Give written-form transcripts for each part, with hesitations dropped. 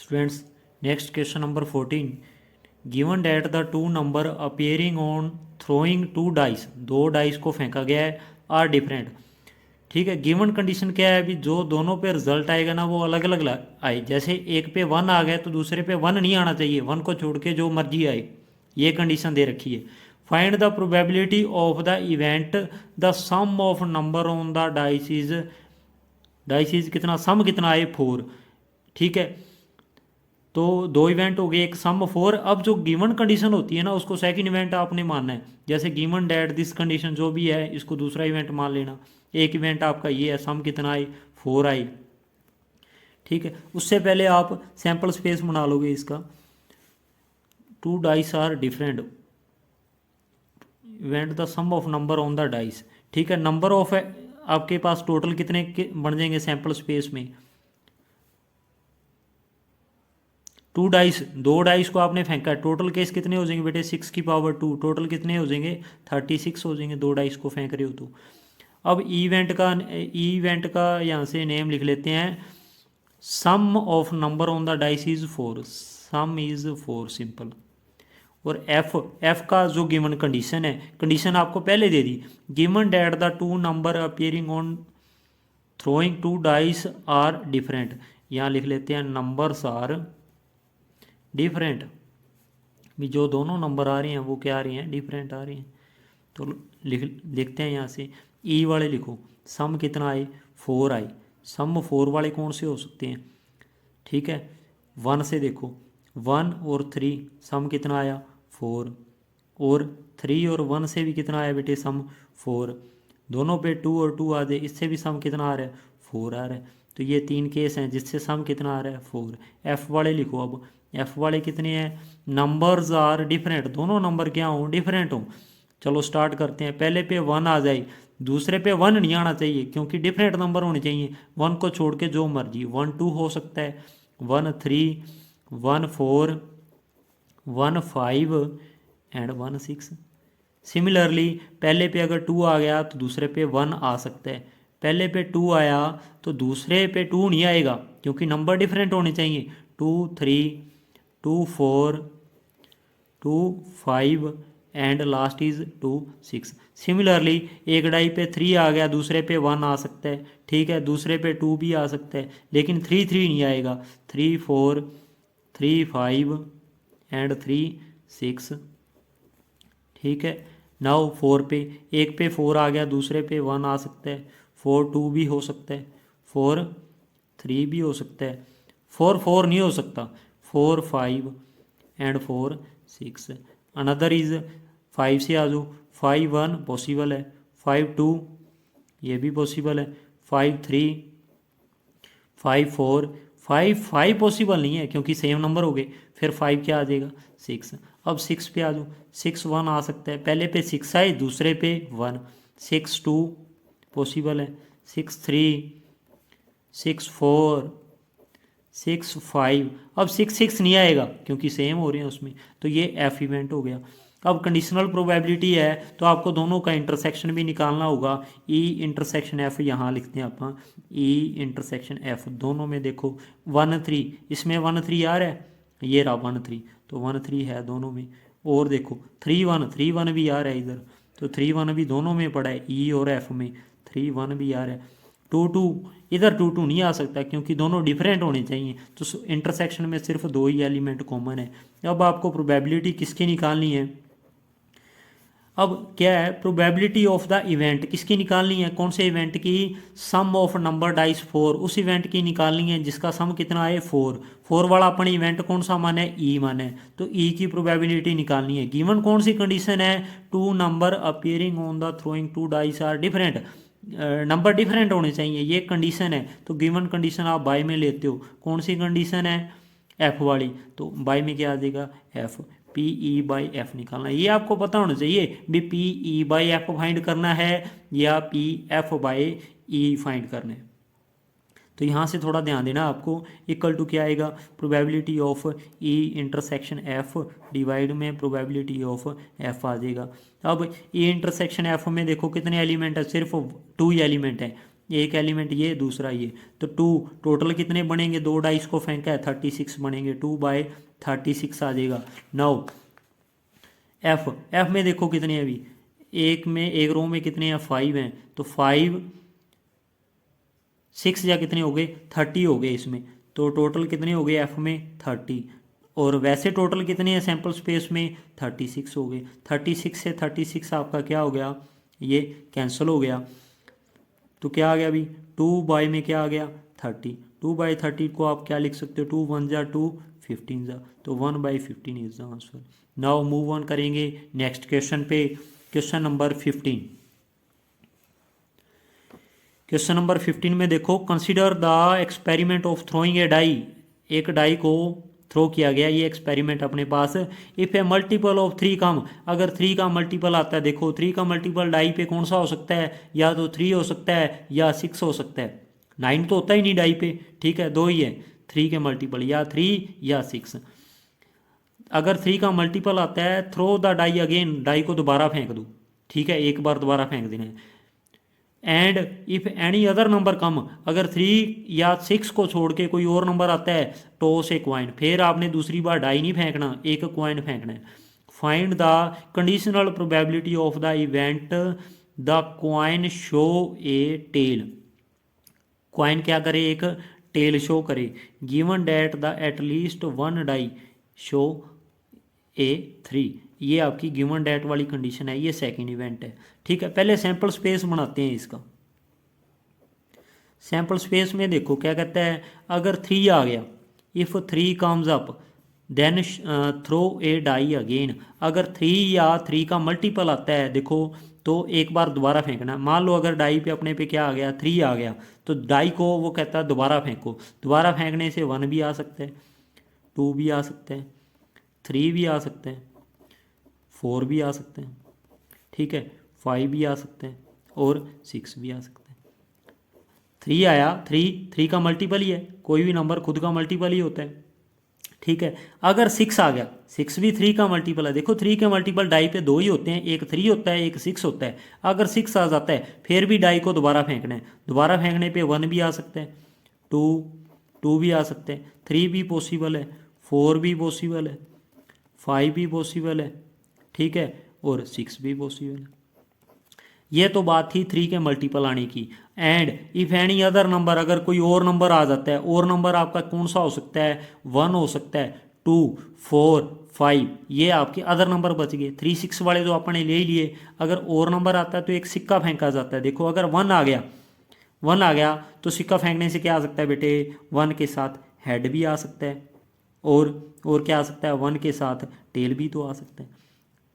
Students, next question number 14. Given that the two number appearing on throwing two dice, दो dice को फेंका गया है, आर डिफरेंट. ठीक है, गिवन कंडीशन क्या है अभी, जो दोनों पे रिजल्ट आएगा ना वो अलग अलग आए. जैसे एक पे वन आ गया तो दूसरे पे वन नहीं आना चाहिए, वन को छोड़ के जो मर्जी आए, ये कंडीशन दे रखी है. Find the probability of the event the sum of number on the dice is कितना, सम कितना आए 4. ठीक है, तो दो इवेंट हो गए, एक सम 4. अब जो गिवन कंडीशन होती है ना उसको सेकंड इवेंट आपने मानना है. जैसे गिवन डैट दिस कंडीशन जो भी है इसको दूसरा इवेंट मान लेना. एक इवेंट आपका ये है, सम कितना आई 4 आई. ठीक है, उससे पहले आप सैंपल स्पेस बना लोगे इसका. Two dice are different, event the sum of number on the dice. ठीक है, नंबर ऑफ आपके पास टोटल कितने बन जाएंगे सैंपल स्पेस में. टू डाइस, दो डाइस को आपने फेंका, टोटल केस कितने हो जाएंगे बेटे 6 की पावर 2, टोटल कितने हो जाएंगे 36 हो जाएंगे, दो डाइस को फेंक रहे हो तो. अब इवेंट का यहाँ से नेम लिख लेते हैं, sum of number on the dice is 4, sum is 4 simple. और एफ का जो गिवन कंडीशन है, कंडीशन आपको पहले दे दी, given that the two number appearing on throwing two dice are different. यहाँ लिख लेते हैं नंबर्स आर डिफरेंट. भी जो दोनों नंबर आ रहे हैं वो क्या आ रहे हैं, डिफरेंट आ रहे हैं. तो लिखते हैं यहाँ से, ई वाले लिखो, सम कितना आए 4 आए. सम 4 वाले कौन से हो सकते हैं. ठीक है, 1 से देखो, 1 और 3 सम कितना आया 4, और 3 और 1 से भी कितना आया बेटे सम 4. दोनों पे 2 और 2 आ जाए, इससे भी सम कितना आ रहा है 4 आ रहा है. तो ये 3 केस हैं जिससे सम कितना आ रहा है 4. एफ वाले लिखो, अब एफ वाले कितने हैं, नंबर्स आर डिफरेंट, दोनों नंबर क्या हों डिफरेंट हों. चलो स्टार्ट करते हैं. पहले पे 1 आ जाए, दूसरे पे 1 नहीं आना चाहिए क्योंकि डिफरेंट नंबर होने चाहिए. 1 को छोड़ के जो मर्जी, 1 2 हो सकता है, 1 3, 1 4, 1 5 एंड 1 6. सिमिलरली पहले पे अगर 2 आ गया तो दूसरे पे 1 आ सकता है. पहले पे 2 आया तो दूसरे पे 2 नहीं आएगा क्योंकि नंबर डिफरेंट होने चाहिए. 2 3, 2 4, 2 5 एंड लास्ट इज 2 6. सिमिलरली एक डाई पे 3 आ गया, दूसरे पे 1 आ सकता है. ठीक है, दूसरे पे 2 भी आ सकता है, लेकिन 3 3 नहीं आएगा. 3 4, 3 5 एंड 3 6. ठीक है, नाउ 4 पे, एक पे 4 आ गया, दूसरे पे 1 आ सकता है. 4 2 भी हो सकता है, 4 3 भी हो सकता है, 4 4 नहीं हो सकता, 4 5 एंड 4 6. अनदर इज 5 से आ जाओ, 5 1 पॉसिबल है, 5 2 ये भी पॉसिबल है, 5 3, 5 4, 5 5 पॉसिबल नहीं है क्योंकि सेम नंबर हो गए. फिर 5 क्या आ जाएगा 6. अब 6 पे आ जाओ, 6 1 आ सकता है, पहले पे 6 आए दूसरे पे 1. 6 2 पॉसिबल है, 6 3, 6 4, 6 5. अब 6 6 नहीं आएगा क्योंकि सेम हो रहे हैं उसमें, तो ये एफ इवेंट हो गया. अब कंडीशनल प्रोबेबिलिटी है तो आपको दोनों का इंटरसेक्शन भी निकालना होगा. ई इंटरसेक्शन एफ यहाँ लिखते हैं आप, ई इंटरसेक्शन एफ. दोनों में देखो 1 3, इसमें 1 3 आ रहा है, ये रहा 1 3, तो 1 3 है दोनों में. और देखो 3 1 भी आ रहा है इधर, तो 3 1 भी दोनों में पड़ा है, ई और एफ में 3 1 भी आ रहा है. 2 2 इधर 2 2 नहीं आ सकता क्योंकि दोनों डिफरेंट होने चाहिए, तो इंटरसेक्शन में सिर्फ 2 ही एलिमेंट कॉमन है. अब आपको प्रोबेबिलिटी किसकी निकालनी है, अब क्या है प्रोबेबिलिटी ऑफ द इवेंट किसकी निकालनी है, कौन से इवेंट की, सम ऑफ नंबर डाइस 4, उस इवेंट की निकालनी है जिसका सम कितना है 4. 4 वाला अपने इवेंट कौन सा मान है, ई मान है, तो ई की प्रोबेबिलिटी निकालनी है. गिवन कौन सी कंडीशन है, two number appearing on the throwing two dice are different, number different होने चाहिए, ये कंडीशन है. तो गिवन कंडीशन आप बाय में लेते हो, कौन सी कंडीशन है एफ वाली, तो बाय में क्या आ जाएगा F. P E by F निकालना है, ये आपको पता होना चाहिए भी P E by F find करना है या P F by E find करना है. तो यहाँ से थोड़ा ध्यान देना आपको. इक्वल टू क्या आएगा, probability of E intersection F divide में प्रोबेबिलिटी ऑफ एफ आ जाएगा. अब ई इंटरसेक्शन एफ में देखो कितने एलिमेंट है, सिर्फ 2 एलिमेंट है. एक एलिमेंट ये, दूसरा ये, तो 2 टोटल कितने बनेंगे, 2 डाइस को फेंका है 36 बनेंगे, 2/36 आ जाएगा। नाउ एफ में देखो कितने हैं अभी, एक रो में कितने हैं, 5 हैं, तो 5 6 या कितने हो गए, 30 हो गए इसमें, तो टोटल कितने हो गए एफ में 30, और वैसे टोटल कितने हैं सैम्पल स्पेस में 36 हो गए। 36 से 36 आपका क्या हो गया, ये कैंसिल हो गया, तो क्या आ गया अभी 2 में क्या आ गया 30, 2/30 को आप क्या लिख सकते हो, 2 1 जा 2 15 जा, तो 1/15 is the answer. Now move on करेंगे नेक्स्ट क्वेश्चन पे, क्वेश्चन नंबर 15। क्वेश्चन नंबर 15 में देखो, consider the experiment of throwing a die, एक डाई को थ्रो किया गया, ये एक्सपेरिमेंट अपने पास। If a multiple of 3 come, अगर 3 का मल्टीपल आता है, देखो 3 का मल्टीपल डाई पे कौन सा हो सकता है, या तो 3 हो सकता है या 6 हो सकता है, 9 तो होता ही नहीं डाई पे, ठीक है, 2 ही है 3 के मल्टीपल, या 3 या 6। अगर 3 का मल्टीपल आता है, throw the die again, die को दोबारा फेंक दो, ठीक है, एक बार दोबारा फेंक देना है। And if any other number come, अगर 3 या 6 को छोड़ के कोई और नंबर आता है, टॉस ए क्वाइन, फिर आपने दूसरी बार डाई नहीं फेंकना, एक क्वाइन फेंकना है। Find the conditional probability of the event the coin show a tail, coin क्या करे, एक टेल शो करे, given that the at least 1 die show a 3, ये आपकी गिवन डेट वाली कंडीशन है, ये सेकंड इवेंट है, ठीक है। पहले सैंपल स्पेस बनाते हैं इसका। सैंपल स्पेस में देखो क्या कहता है, अगर 3 आ गया, if 3 comes up then throw a die again, अगर 3 या 3 का मल्टीपल आता है देखो, तो एक बार दोबारा फेंकना। मान लो अगर डाई पे अपने पे क्या आ गया, 3 आ गया, तो डाई को वो कहता है दोबारा फेंको, दोबारा फेंकने से 1 भी आ सकता है, 2 भी आ सकता है, 3 भी आ सकते हैं, 4 भी आ सकते हैं, ठीक है, 5 भी आ सकते हैं, और 6 भी आ सकते हैं। 3 आया, 3 का मल्टीपल ही है, कोई भी नंबर खुद का मल्टीपल ही होता है, ठीक है। अगर 6 आ गया, 6 भी 3 का मल्टीपल है, देखो 3 के मल्टीपल डाई पे 2 ही होते हैं, एक 3 होता है, एक 6 होता है। अगर 6 आ जाता है, फिर भी डाई को दोबारा फेंकना है, दोबारा फेंकने पे 1 भी आ सकता है, 2 भी आ सकते हैं, 3 भी पॉसिबल है, 4 भी पॉसिबल है, 5 भी पॉसिबल है, ठीक है, और 6 भी पॉसिबल है। ये तो बात थी 3 के मल्टीपल आने की। And if any other number, अगर कोई और नंबर आ जाता है, और नंबर आपका कौन सा हो सकता है, 1 हो सकता है, 2 4 5, ये आपके अदर नंबर बच गए। 3 6 वाले तो आपने ले ही लिए, अगर और नंबर आता है तो एक सिक्का फेंका जाता है। देखो अगर 1 आ गया, 1 आ गया तो सिक्का फेंकने से क्या आ सकता है बेटे, 1 के साथ हेड भी आ सकता है, और क्या आ सकता है, 1 के साथ टेल भी तो आ सकता है,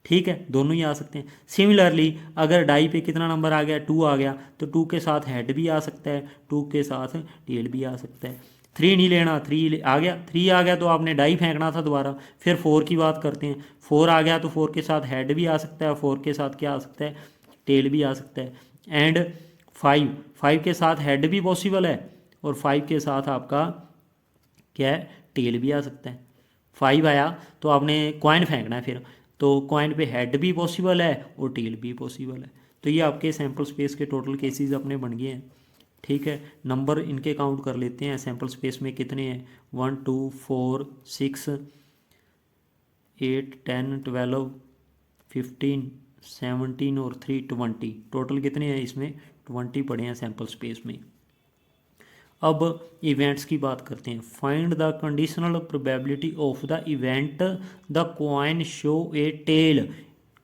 ठीक है, दोनों ही आ सकते हैं। सिमिलरली अगर डाई पे कितना नंबर आ गया, 2 आ गया, तो 2 के साथ हेड भी आ सकता है, 2 के साथ टेल भी आ सकता है। 3 नहीं लेना, 3 आ गया, 3 आ गया तो आपने डाई फेंकना था दोबारा। फिर 4 की बात करते हैं, 4 आ गया तो 4 के साथ हेड भी आ सकता है, 4 के साथ क्या आ सकता है, टेल भी आ सकता है। एंड 5 के साथ हेड भी पॉसिबल है, और 5 के साथ आपका क्या है, टेल भी आ सकता है। 5 आया तो आपने कॉइन फेंकना है, फिर तो कॉइन पे हेड भी पॉसिबल है और टेल भी पॉसिबल है। तो ये आपके सैम्पल स्पेस के टोटल केसेस अपने बन गए हैं, ठीक है। नंबर इनके काउंट कर लेते हैं, सैम्पल स्पेस में कितने हैं, 1 2 4 6 8 10 12 15 17 और 3 20, टोटल कितने हैं इसमें, 20 पड़े हैं सैम्पल स्पेस में। अब इवेंट्स की बात करते हैं। Find the conditional probability of the event the coin show a tail,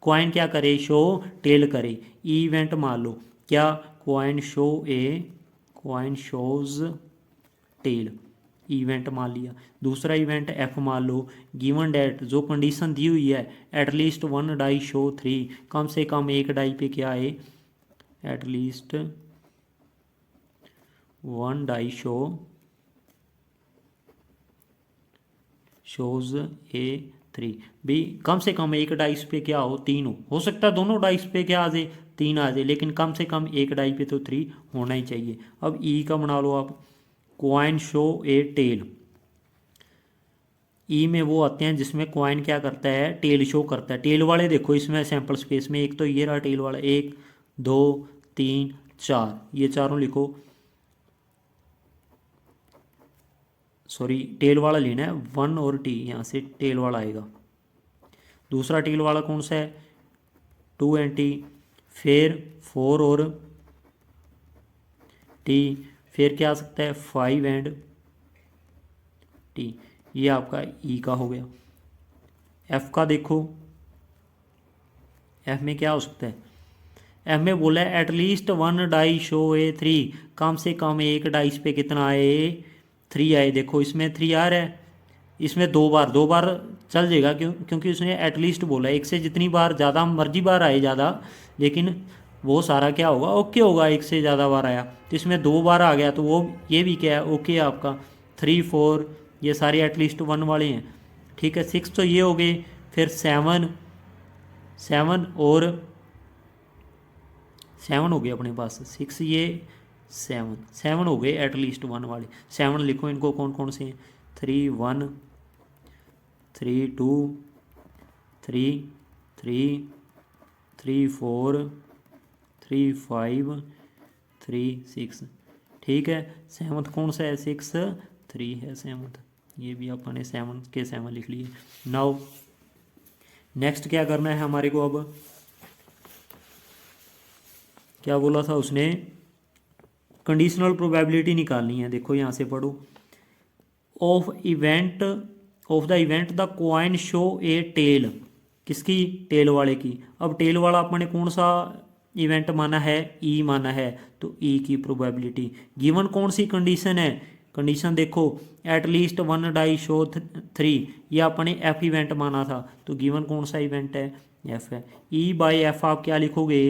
coin क्या करे, शो टेल करे। इवेंट मान लो क्या, क्वाइन शोज टेल, इवेंट मान लिया। दूसरा इवेंट एफ मान लो, गिवन डेट, जो कंडीशन दी हुई है, एटलीस्ट 1 डाई शो 3, कम से कम एक डाई पे क्या है, एटलीस्ट 1 डाई शोज ए 3, भी कम से कम एक डाइस पे क्या हो सकता है दोनों डाइस पे क्या आ जाए, 3 आ जाए, लेकिन कम से कम एक डाई पे तो 3 होना ही चाहिए। अब ई का बना लो आप, क्वाइन शो ए टेल। ई में वो आते हैं जिसमें क्वाइन क्या करता है, टेल शो करता है। टेल वाले देखो इसमें सैंपल स्पेस में, एक तो ये रहा टेल वाला, 1 2 3 4, ये चारों लिखो, सॉरी टेल वाला लेना है, 1 और टी, यहाँ से टेल वाला आएगा। दूसरा टेल वाला कौन सा है, 2 एंड टी, फिर 4 और टी, फिर क्या आ सकता है 5 एंड टी। ये आपका ई का हो गया। एफ का देखो, एफ में क्या हो सकता है, एफ में बोला है एटलीस्ट 1 डाई शो ए 3, कम से कम एक डाइस पे कितना आए 3 आए। देखो इसमें 3 आ रहा है, इसमें 2 बार चल जाएगा, क्योंकि उसने एटलीस्ट बोला है, एक से जितनी बार ज़्यादा मर्जी बार आए ज़्यादा, लेकिन वो सारा क्या होगा ओके होगा, एक से ज़्यादा बार आया। तो इसमें 2 बार आ गया, तो वो ये भी क्या है ओके है आपका। 3 4 ये सारे एटलीस्ट 1 वाले हैं, ठीक है। 6 तो ये हो गए, फिर 7 और 7 हो गए अपने पास, 6 ये 7 हो गए एटलीस्ट 1 वाले। 7 लिखो इनको कौन कौन से हैं, 3 1 3 2 3 3 3 4 3 5 3 6, ठीक है। 7 कौन सा है, 6 3 है 7, ये भी अपने 7 के 7 लिख लिए। नाउ नेक्स्ट क्या करना है हमारे को, अब क्या बोला था उसने, कंडीशनल प्रोबेबिलिटी निकालनी है। देखो यहाँ से पढ़ो, of the event the coin show a tail, किसकी, टेल वाले की। अब टेल वाला अपने कौन सा इवेंट माना है, ई माना है, तो ई की प्रोबेबिलिटी गिवन कौन सी कंडीशन है, कंडीशन देखो एटलीस्ट 1 डाई शो 3, ये अपने एफ इवेंट माना था, तो गिवन कौन सा इवेंट है, एफ है। ई बाई एफ आप क्या लिखोगे,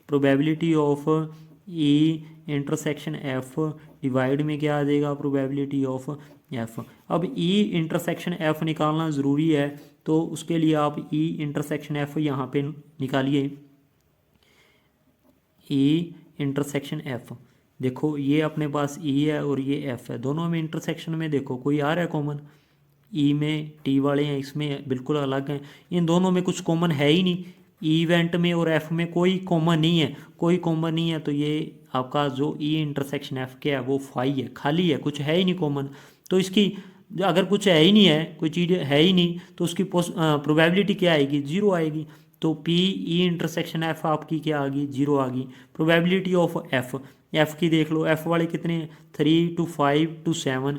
probability of E intersection F divide में क्या आ जाएगा, प्रोबेबिलिटी ऑफ एफ। अब ई इंटरसेक्शन एफ निकालना ज़रूरी है, तो उसके लिए आप ई इंटरसेक्शन एफ यहाँ पे निकालिए। ई इंटरसेक्शन एफ, देखो ये अपने पास ई है और ये एफ है, दोनों में इंटरसेक्शन में देखो कोई आ रहा है कॉमन, ई में टी वाले हैं, इसमें बिल्कुल अलग हैं, इन दोनों में कुछ कॉमन है ही नहीं। ई इवेंट में और एफ में कोई कॉमन नहीं है, कोई कॉमन नहीं है, तो ये आपका जो ई इंटरसेक्शन एफ के है वो फाई है, खाली है, कुछ है ही नहीं कॉमन। तो इसकी अगर कुछ है ही नहीं है, कोई चीज़ है ही नहीं, तो उसकी प्रोबेबिलिटी क्या आएगी, 0 आएगी। तो पी ई इंटरसेक्शन एफ आपकी क्या आ गई, 0 आ गई। प्रोबेबिलिटी ऑफ एफ की देख लो, एफ वाले कितने 3 to 5 to 7,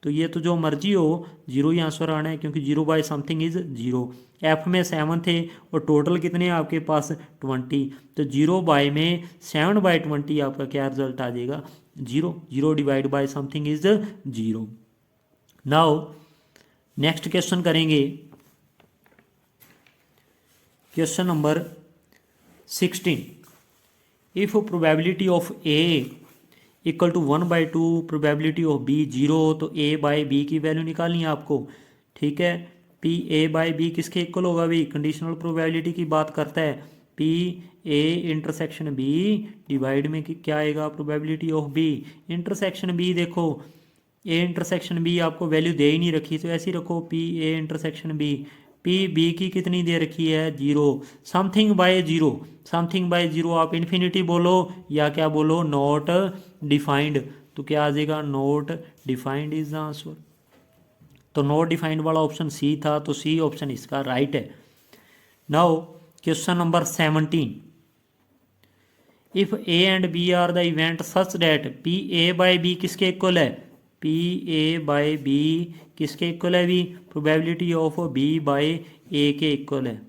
तो ये तो जो मर्जी हो 0 ही आंसर आना है, क्योंकि 0 बाय समथिंग इज 0। एफ में 7 थे और टोटल कितने हैं आपके पास 20, तो 0 बाय में 7 बाय 20 आपका क्या रिजल्ट आ जाएगा, 0। 0 divide by something is 0। Now next question करेंगे, question number 16। If probability of A equal to 1/2, probability of B 0, तो ए बाई बी की वैल्यू निकालनी है आपको, ठीक है। पी ए बाई बी किसके इक्वल होगा भाई, कंडीशनल प्रोबेबिलिटी की बात करता है, P A intersection B divide में क्या आएगा, probability of B intersection B. देखो ए इंटरसेक्शन बी आपको वैल्यू दे ही नहीं रखी, तो ऐसे ही रखो P A intersection B, P B की कितनी दे रखी है 0, समथिंग बाय 0, समथिंग बाय 0 आप इन्फिनिटी बोलो या क्या बोलो, नॉट डिफाइंड, तो क्या आ जाएगा, not defined is the answer. तो नॉट डिफाइंड वाला ऑप्शन सी था, तो सी ऑप्शन इसका राइट है। Now question number 17। If A and B are the event such that P A by B किसके इक्वल है, पी ए बाय बी किसके equal है भी, probability of B by A के इक्वल है,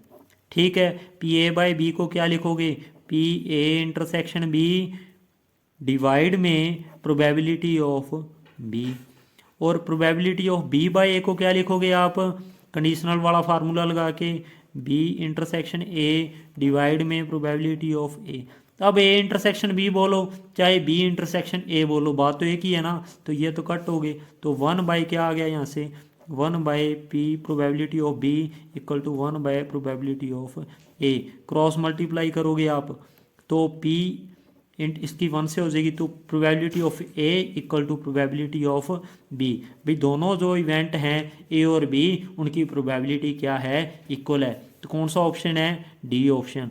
ठीक है। पी ए बाय बी को क्या लिखोगे, P A intersection B divide में प्रोबेबिलिटी ऑफ बी, और probability of B by A को क्या लिखोगे आप, कंडीशनल वाला फार्मूला लगा के, बी इंटरसेक्शन ए डिवाइड में प्रोबेबिलिटी ऑफ ए। अब ए इंटरसेक्शन बी बोलो चाहे बी इंटरसेक्शन ए बोलो, बात तो एक ही है ना, तो ये तो कट हो गए, तो 1 बाय क्या आ गया यहाँ से, 1 by P probability of B equal to 1 by probability of A, cross multiply करोगे आप तो पी इसकी 1 से हो जाएगी, तो probability of A equal to probability of B. भाई दोनों जो इवेंट हैं ए और बी उनकी प्रोबेबिलिटी क्या है, इक्वल है, तो कौन सा ऑप्शन है, डी ऑप्शन।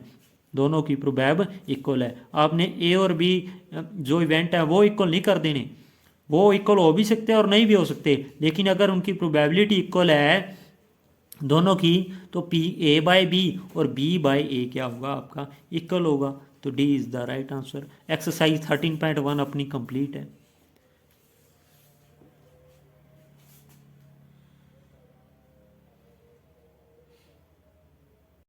दोनों की प्रोबैब इक्वल है। आपने ए और बी जो इवेंट है वो इक्वल नहीं कर देने, वो इक्वल हो भी सकते हैं और नहीं भी हो सकते, लेकिन अगर उनकी प्रोबेबिलिटी इक्वल है दोनों की, तो पी ए बाय बी और बी बाय ए क्या होगा आपका, इक्वल होगा। तो D is the right answer. Exercise 13.1 अपनी कंप्लीट है।